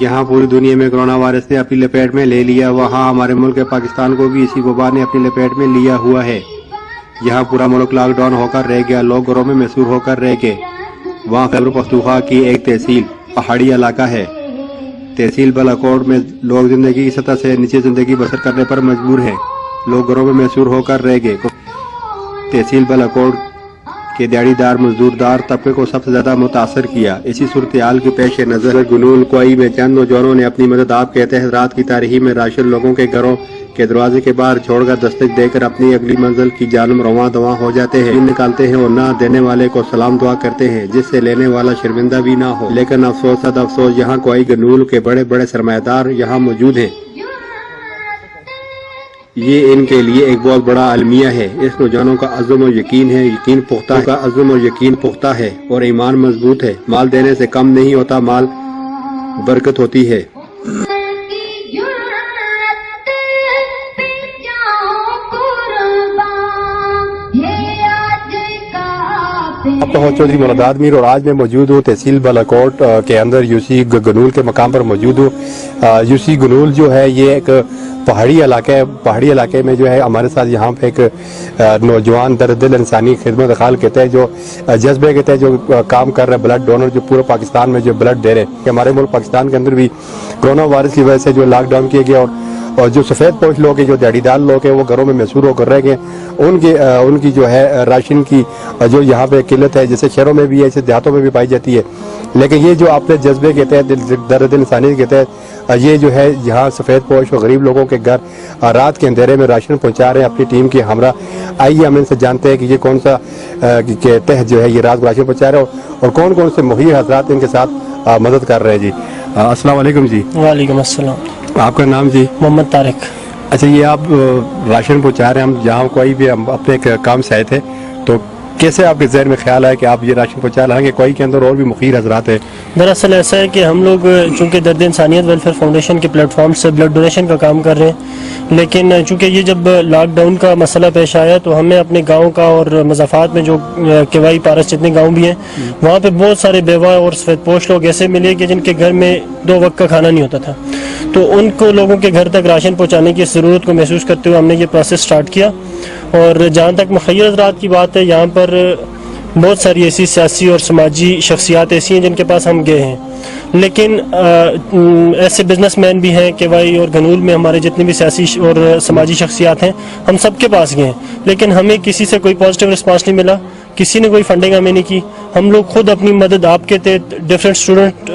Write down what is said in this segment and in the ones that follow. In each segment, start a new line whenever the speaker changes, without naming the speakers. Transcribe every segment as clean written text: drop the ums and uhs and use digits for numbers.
یہاں پوری دنیا میں کرونا وائرس نے اپنی لپیٹ میں لے لیا، وہاں ہمارے ملک پاکستان کو بھی اسی وبا نے اپنی لپیٹ میں لیا ہوا ہے۔ یہاں پورا ملک لاک ڈاؤن ہو کر رہ گیا، لوگ گھروں میں محصور ہو کر رہ گئے۔ وہاں خیبر پختونخوا کی ایک تحصیل پہاڑی علاقہ ہے، تحصیل بالاکوٹ میں لوگ زندگی کی سطح سے نیچے زندگی بسر کرنے پر مجبور ہیں، لوگ گھروں میں محصور ہو کر رہ گئے۔ تحصیل بالاکوٹ کے دیہڑی دار مزدور دار طبقے کو سب سے زیادہ متاثر کیا۔ اسی صورتحال کے پیش نظر گنول کوئی میں چند نوجوانوں نے اپنی مدد آپ کے تحت رات کی تاریکی میں راشن لوگوں کے گھروں کے دروازے کے باہر چھوڑ کر دستک دے کر اپنی اگلی منزل کی جانب رواں دواں ہو جاتے ہیں، نکالتے ہیں اور نہ دینے والے کو سلام دعا کرتے ہیں جس سے لینے والا شرمندہ بھی نہ ہو۔ لیکن افسوس صد افسوس، یہاں کوئی گنول کے بڑے بڑے سرمایہ دار یہاں موجود ہیں، یہ ان کے لیے ایک بہت بڑا المیہ ہے۔ اس نوجوانوں کا عزم و یقین ہے، عزم و یقین پختہ ہے اور ایمان مضبوط ہے۔ مال دینے سے کم نہیں ہوتا، مال برکت ہوتی ہے۔ اب تو چودھری مراد میر اور آج میں موجود ہوں تحصیل بالاکوٹ کے اندر یو سی گنول کے مقام پر موجود ہوں۔ یو سی گنول جو ہے یہ ایک پہاڑی علاقہ ہے، پہاڑی علاقے میں جو ہے ہمارے ساتھ یہاں پہ ایک نوجوان درد دل انسانی خدمت خال کہتے ہیں، جو جذبے کہتے ہیں، جو کام کر رہے ہیں، بلڈ ڈونر، جو پورے پاکستان میں جو بلڈ دے رہے ہیں کہ ہمارے ملک پاکستان کے اندر بھی کرونا وائرس کی وجہ سے جو لاک ڈاؤن کیے گئے اور جو سفید پوش لوگ ہیں، جو دیہڑی دار لوگ ہیں، وہ گھروں میں محصور ہو کر رہ گئے، ان کی جو ہے راشن کی جو یہاں پہ قلت ہے، جیسے شہروں میں بھی ہے، جیسے دیہاتوں میں بھی پائی جاتی ہے، لیکن یہ جو اپنے جذبے کے تحت درد انسانیت کے تحت یہ جو ہے یہاں سفید پوش اور غریب لوگوں کے گھر رات کے اندھیرے میں راشن پہنچا رہے ہیں اپنی ٹیم کے ہمراہ۔ آئیے ہم ان سے جانتے ہیں کہ یہ کون سا کے تحت جو ہے یہ رات کو راشن پہنچا رہے ہیں اور کون کون سے مہیر حضرات ان کے ساتھ مدد کر رہے ہیں۔ جی السلام علیکم۔ جی وعلیکم السلام۔ آپ کا نام؟ جی محمد طارق۔ اچھا، یہ آپ راشن پہنچا رہے ہیں، ہم جہاں کوئی بھی ہم اپنے کام سے آئے تھے، تو کیسے آپ کے ذہن میں خیال آیا کہ آپ یہ راشن پہنچا رہے ہیں؟ کوئی کے اندر اور بھی مخیر حضرات ہیں؟
دراصل ایسا ہے کہ ہم لوگ چونکہ درد انسانیت ویلفیئر فاؤنڈیشن کے پلیٹ فارم سے بلڈ ڈونیشن کا کام کر رہے ہیں، لیکن چونکہ یہ جب لاک ڈاؤن کا مسئلہ پیش آیا تو ہمیں اپنے گاؤں کا اور مضافات میں جو کیوائی پارس جتنے گاؤں بھی ہیں وہاں پہ بہت سارے بیوہ اور سفید پوش لوگ ایسے ملے کہ جن کے گھر میں 2 وقت کا کھانا نہیں ہوتا تھا، تو ان کو لوگوں کے گھر تک راشن پہنچانے کی ضرورت کو محسوس کرتے ہوئے ہم نے یہ پروسیس سٹارٹ کیا۔ اور جہاں تک مخیر حضرات کی بات ہے، یہاں پر بہت ساری ایسی سیاسی اور سماجی شخصیات ایسی ہیں جن کے پاس ہم گئے ہیں، لیکن ایسے بزنس مین بھی ہیں کہ بھائی، اور گنول میں ہمارے جتنے بھی سیاسی اور سماجی شخصیات ہیں ہم سب کے پاس گئے ہیں، لیکن ہمیں کسی سے کوئی پازیٹیو رسپانس نہیں ملا، کسی نے کوئی فنڈنگ ہمیں نہیں کی۔ ہم لوگ خود اپنی مدد آپ کے تحت ڈفرینٹ اسٹوڈنٹ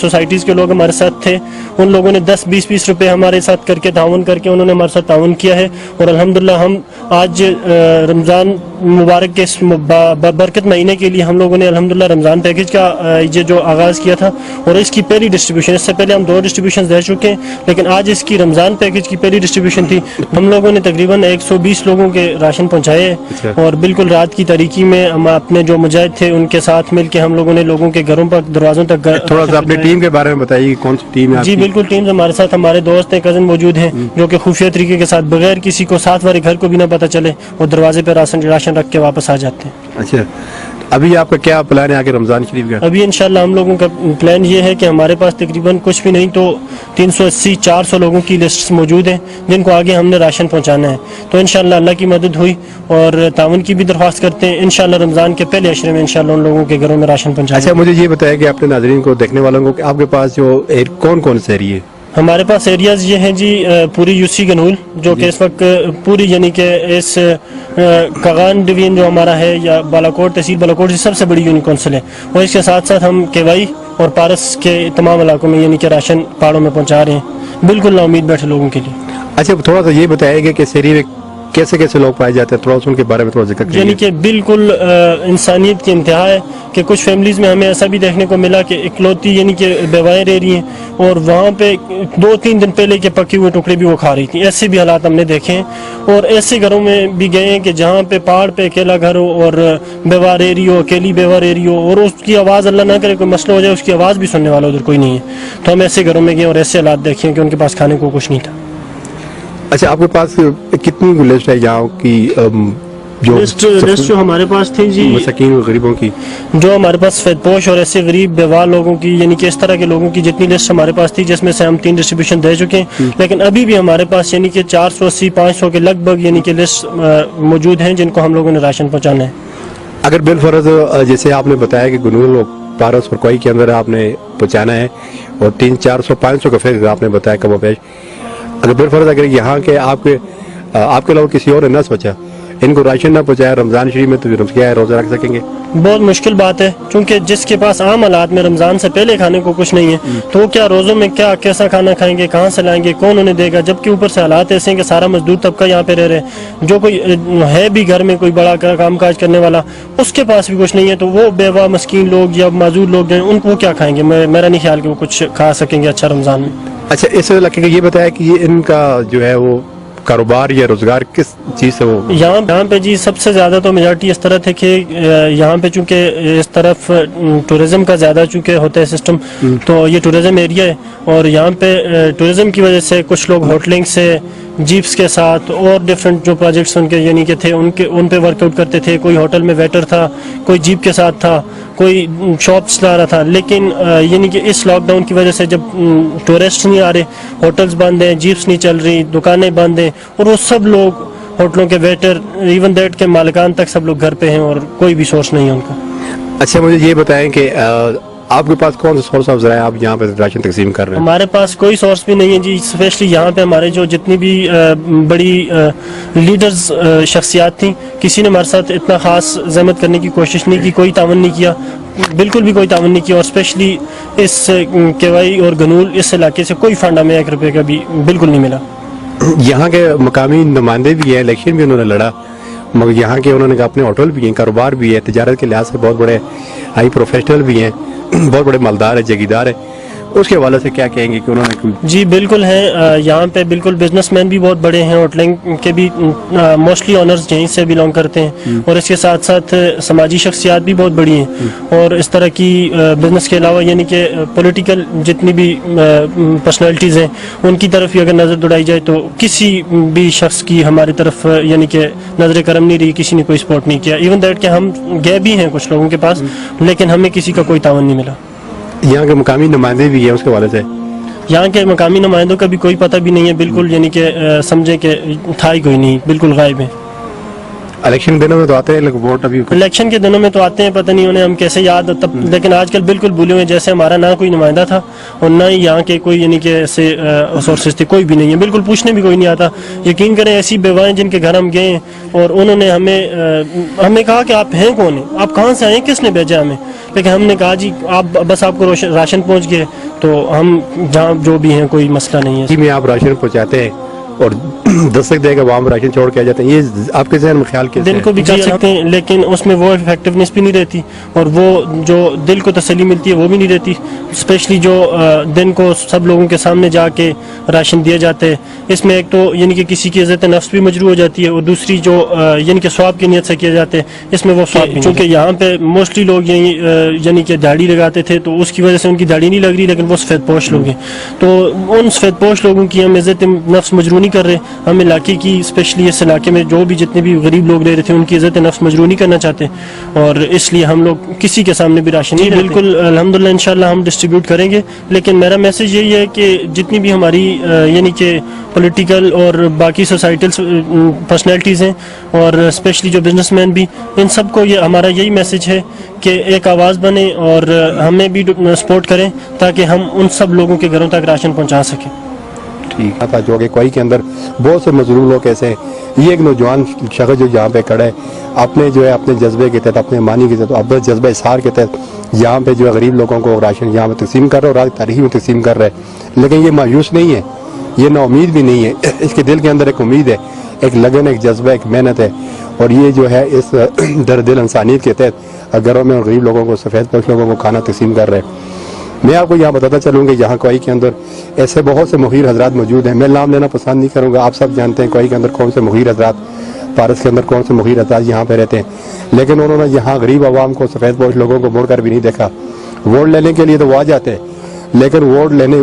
سوسائٹیز کے لوگ ہمارے ساتھ تھے، ان لوگوں نے 10-20 روپے ہمارے ساتھ کر کے تعاون کر کے انہوں نے ہمارے ساتھ تعاون کیا ہے، اور الحمدللہ ہم آج رمضان مبارک کے اس برکت مہینے کے لیے ہم لوگوں نے الحمدللہ رمضان پیکج کا یہ جو آغاز کیا تھا، اور اس کی پہلی ڈسٹریبیوشن، اس سے پہلے ہم 2 ڈسٹریبیوشن دے چکے ہیں، لیکن آج اس کی رمضان پیکج کی پہلی ڈسٹریبیوشن تھی۔ ہم لوگوں نے تقریباً 120 لوگوں کے راشن پہنچائے، اور بالکل رات کی تاریکی میں ہم اپنے جو مجاہد تھے ان کے ساتھ مل کے ہم لوگوں نے لوگوں کے گھروں پر دروازوں تک۔
تھوڑا سا اپنی ٹیم کے بارے میں بتائیے، کون سی ٹیم ہے؟
جی بالکل، ٹیم ہمارے ساتھ ہمارے دوست ہیں، کزن موجود ہیں جو کہ خفیہ طریقے کے ساتھ بغیر کسی کو ساتھ والے گھر کو بھی نہ پتہ چلے اور دروازے پہ راشن رکھ کے واپس آ جاتے ہیں۔
اچھا، ابھی آپ کا کیا پلان ہے آگے رمضان شریف کا؟
ابھی انشاءاللہ ہم لوگوں کا پلان یہ ہے کہ ہمارے پاس تقریباً کچھ بھی نہیں تو 380-400 لوگوں کی لسٹس موجود ہیں جن کو آگے ہم نے راشن پہنچانا ہے، تو انشاءاللہ اللہ کی مدد ہوئی اور تعاون کی بھی درخواست کرتے ہیں، انشاءاللہ رمضان کے پہلے عشرے میں انشاءاللہ ان لوگوں کے گھروں میں راشن پہنچائیں۔
اچھا، مجھے یہ بتایا کہ اپنے ناظرین کو، دیکھنے والوں کو، کہ آپ کے پاس جو کون کون سے ایریے؟
ہمارے پاس ایریاز یہ ہیں جی، پوری یو سی گنول جو کہ اس وقت پوری یعنی کہ اس کغان ڈویژن جو ہمارا ہے یا بالاکوٹ تحصیل بالاکوٹ کی سب سے بڑی یونٹ کونسل ہے، اور اس کے ساتھ ساتھ ہم کیوائی اور پارس کے تمام علاقوں میں یعنی کہ راشن پہاڑوں میں پہنچا رہے ہیں، بالکل نا امید بیٹھے لوگوں کے لیے۔
اچھا، تھوڑا سا یہ بتائیے گا کہ اس ایریے میں کیسے کیسے لوگ پائے جاتے ہیں، تھوڑا سا ان کے بارے میں تھوڑا ذکر کیجیے۔
یعنی کہ بالکل انسانیت کی انتہا ہے کہ کچھ فیملیز میں ہمیں ایسا بھی دیکھنے کو ملا کہ اکلوتی یعنی کہ بیوائیں رہ رہی ہیں اور وہاں پہ 2-3 دن پہلے کے پکے ہوئے ٹکڑے بھی وہ کھا رہی تھیں، ایسے بھی حالات ہم نے دیکھے ہیں۔ اور ایسے گھروں میں بھی گئے ہیں کہ جہاں پہ پہاڑ پہ اکیلا گھر ہو اور بیوہ رہ رہی ہو، اکیلی بیوہ رہ رہی ہو، اور اس کی آواز اللہ نہ کرے کوئی مسئلہ ہو جائے اس کی آواز بھی سننے والا ادھر کوئی نہیں ہے، تو ہم ایسے گھروں میں گئے اور ایسے حالات دیکھے ہیں کہ ان کے پاس کھانے کو کچھ نہیں تھا۔
اچھا، آپ کے پاس کتنی لسٹ ہے یہاں کی
لسٹ جو ہمارے پاس تھی جی،
مساکین و غریبوں کی،
جو ہمارے پاس سفید پوش اور ایسے غریب بیوہ لوگوں کی، یعنی کہ اس طرح کے لوگوں کی جتنی لسٹ ہمارے پاس تھی، جس میں سے ہم 3 ڈسٹریبیوشن دے چکے ہیں، لیکن ابھی بھی ہمارے پاس یعنی کہ 480-500 کے لگ بھگ یعنی کہ لسٹ موجود ہیں جن کو ہم لوگوں نے راشن پہنچانا ہے۔
اگر بالفرض جیسے آپ نے بتایا کہ گنول پارس اور کوئی کے اندر آپ نے پہنچانا ہے اور 300-400-500 کا فیصد آپ نے بتایا کم و بیش، اگر بالفرض اگر یہاں کے آپ کے علاوہ کسی اور نے نہ سوچا ان کو راشن نہ پہنچایا رمضان شریف میں، تو کیا ہے روزہ رکھ سکیں گے؟
بہت مشکل بات ہے، کیونکہ جس کے پاس عام حالات میں رمضان سے پہلے کھانے کو کچھ نہیں ہے تو وہ کیا روزوں میں کیسا کھانا کھائیں گے، کہاں سے لائیں گے، کون انہیں دے گا؟ جبکہ اوپر سے حالات ایسے ہیں کہ سارا مزدور طبقہ یہاں پہ رہ رہے ہیں، جو کوئی ہے بھی گھر میں کوئی بڑا کام کاج کرنے والا اس کے پاس بھی کچھ نہیں ہے، تو وہ بیوہ مسکین لوگ یا معذور لوگ ہیں ان کو کیا کھائیں گے؟ میرا نہیں خیال کہ وہ کچھ کھا سکیں گے اچھا رمضان میں۔
اچھا، اس علاقے کا یہ بتایا کہ یہ ان کا جو ہے وہ کاروبار یا روزگار کس چیز سے وہ
یہاں پہ جی سب سے زیادہ تو میجارٹی اس طرح تھے کہ یہاں پہ چونکہ اس طرف ٹورزم کا زیادہ چونکہ ہوتا ہے سسٹم، تو یہ ٹورزم ایریا ہے اور یہاں پہ ٹورزم کی وجہ سے کچھ لوگ ہوٹلنگ سے جیپس کے ساتھ اور ڈفرینٹ جو پروجیکٹس ان کے یعنی کہ تھے ان پہ ورک آؤٹ کرتے تھے، کوئی ہوٹل میں ویٹر تھا، کوئی جیپ کے ساتھ تھا، کوئی شاپ چلا رہا تھا، لیکن یعنی کہ اس لاک ڈاؤن کی وجہ سے جب ٹورسٹ نہیں آ رہے، ہوٹلز بند ہیں، جیپس نہیں چل رہی، دکانیں بند ہیں، اور وہ سب لوگ ہوٹلوں کے ویٹر ایون دیٹ کے مالکان تک سب لوگ گھر پہ ہیں اور کوئی بھی سورس نہیں ہے ان کا۔
اچھا مجھے یہ بتائیں کہ آپ کے پاس کون سا سورس آف ذرائع آپ یہاں پہ راشن تقسیم کر رہے ہیں؟
ہمارے پاس کوئی سورس بھی نہیں ہے جی، اسپیشلی یہاں پہ ہمارے جو جتنی بھی بڑی لیڈرز شخصیات تھیں، کسی نے ہمارے ساتھ اتنا خاص زحمت کرنے کی کوشش نہیں کی، کوئی تعاون نہیں کیا، بالکل بھی کوئی تعاون نہیں کیا، اور اسپیشلی اس کیوائی اور گنول اس علاقے سے کوئی فنڈ ہمیں 1 روپے کا بھی بالکل نہیں ملا۔
یہاں کے مقامی نمائندے بھی ہیں، الیکشن بھی انہوں نے لڑا، مگر یہاں کے انہوں نے اپنے ہوٹل بھی ہیں، کاروبار بھی ہے، تجارت کے لحاظ سے بہت بڑے ہائی پروفیشنل بھی ہیں، بہت بڑے مالدار ہیں، جگیدار ہیں، اس کے حوالے سے کیا کہیں گے کہ انہوں نے کوئی
جی بالکل ہیں، یہاں پہ بالکل بزنس مین بھی بہت بڑے ہیں، ہوٹلنگ کے بھی موسٹلی آنرز یہیں سے بلانگ کرتے ہیں، اور اس کے ساتھ ساتھ سماجی شخصیات بھی بہت بڑی ہیں، اور اس طرح کی بزنس کے علاوہ یعنی کہ پولیٹیکل جتنی بھی پرسنالٹیز ہیں ان کی طرف بھی اگر نظر دوڑائی جائے تو کسی بھی شخص کی ہماری طرف یعنی کہ نظر کرم نہیں رہی، کسی نے کوئی سپورٹ نہیں کیا، ایون دیٹ کہ ہم گئے بھی ہیں کچھ لوگوں کے پاس لیکن ہمیں کسی کا کوئی تعاون نہیں ملا۔
یہاں کے مقامی نمائندے بھی ہیں اس کے حوالے سے؟
یہاں کے مقامی نمائندوں کا بھی کوئی پتہ بھی نہیں ہے، بالکل یعنی کہ سمجھے کہ تھا ہی کوئی نہیں، بالکل غائب ہیں۔
الیکشن دنوں میں تو آتے ہیں لیکن ووٹ ابھی
الیکشن کے دنوں میں تو آتے ہیں، پتہ نہیں انہیں ہم کیسے یاد تب، لیکن آج کل بالکل بھولے ہوئے، جیسے ہمارا نہ کوئی نمائندہ تھا اور نہ ہی یہاں کے کوئی یعنی کہ ایسے سورسز تھے، کوئی بھی نہیں ہے، بالکل پوچھنے بھی کوئی نہیں آتا۔ یقین کریں ایسی بیوائیں جن کے گھر ہم گئے ہیں اور انہوں نے ہمیں کہا کہ آپ ہیں کون ہیں، آپ کہاں سے آئے، کس نے بھیجا ہمیں، لیکن ہم نے کہا جی آپ کو راشن پہنچ گئے تو ہم جہاں جو بھی ہیں کوئی مسئلہ نہیں ہے۔
جی میں آپ راشن پہنچاتے ہیں اور دستک دے گا وہاں راشن چھوڑ کے آ جاتے ہیں، یہ آپ کے ذہن میں خیال کیسے
دل کو بھی کر سکتے ہیں لیکن اس میں وہ افیکٹونیس بھی نہیں رہتی اور وہ جو دل کو تسلی ملتی ہے وہ بھی نہیں رہتی، اسپیشلی جو دن کو سب لوگوں کے سامنے جا کے راشن دیا جاتا ہے، اس میں ایک تو یعنی کہ کسی کی عزت نفس بھی مجروح ہو جاتی ہے، اور دوسری جو یعنی کہ ثواب کی نیت سے کیا جاتے ہیں اس میں وہ چونکہ یہاں پہ موسٹلی لوگ یعنی کہ داڑھی لگاتے تھے تو اس کی وجہ سے ان کی داڑھی نہیں لگ رہی، لیکن وہ سفید پوش لوگ ہیں، تو ان سفید پوش لوگوں کی ہم عزت نفس مجروح نہیں کر رہے، ہم علاقے کی اسپیشلی اس علاقے میں جو بھی جتنے بھی غریب لوگ رہ رہے تھے ان کی عزت نفس مجروح نہیں کرنا چاہتے، اور اس لیے ہم لوگ کسی کے سامنے بھی راشن نہیں، بالکل الحمدللہ انشاءاللہ ہم ڈسٹریبیوٹ کریں گے، لیکن میرا میسج یہی ہے کہ جتنی بھی ہماری یعنی کہ پولیٹیکل اور باقی سوسائٹل پرسنالٹیز ہیں اور اسپیشلی جو بزنس مین بھی، ان سب کو یہ ہمارا یہی میسج ہے کہ ایک آواز بنے اور ہمیں بھی سپورٹ کریں تاکہ ہم ان سب لوگوں کے گھروں تک راشن پہنچا سکیں۔
ٹھیک تھا جو کہ کوئی کے اندر بہت سے مظلوم لوگ ایسے ہیں، یہ ایک نوجوان شخص جو یہاں پہ کھڑا ہے اپنے جو ہے اپنے جذبے کے تحت، اپنے مانی کے تحت، اپنے جذبہ اظہار کے تحت یہاں پہ جو ہے غریب لوگوں کو راشن یہاں پہ تقسیم کر رہا ہے اور آج تاریخ میں تقسیم کر رہا ہے، لیکن یہ مایوس نہیں ہے، یہ نا امید بھی نہیں ہے، اس کے دل کے اندر ایک امید ہے، ایک لگن، ایک جذبہ، ایک محنت ہے، اور یہ جو ہے اس دل انسانیت کے تحت گھروں میں غریب لوگوں کو، سفید پوش لوگوں کو کھانا تقسیم کر رہے ہیں۔ میں آپ کو یہاں بتاتا چلوں کہ یہاں کوئی کے اندر ایسے بہت سے مغیر حضرات موجود ہیں، میں نام لینا پسند نہیں کروں گا، آپ سب جانتے ہیں کوئی کے اندر کون سے مغیر حضرات، پارس کے اندر کون سے مغیر حضرات یہاں پہ رہتے ہیں، لیکن انہوں نے یہاں غریب عوام کو، سفید پوش لوگوں کو مڑ کر بھی نہیں دیکھا۔ ووٹ لینے کے لیے تو وہ آ جاتے ہیں لیکن ووٹ لینے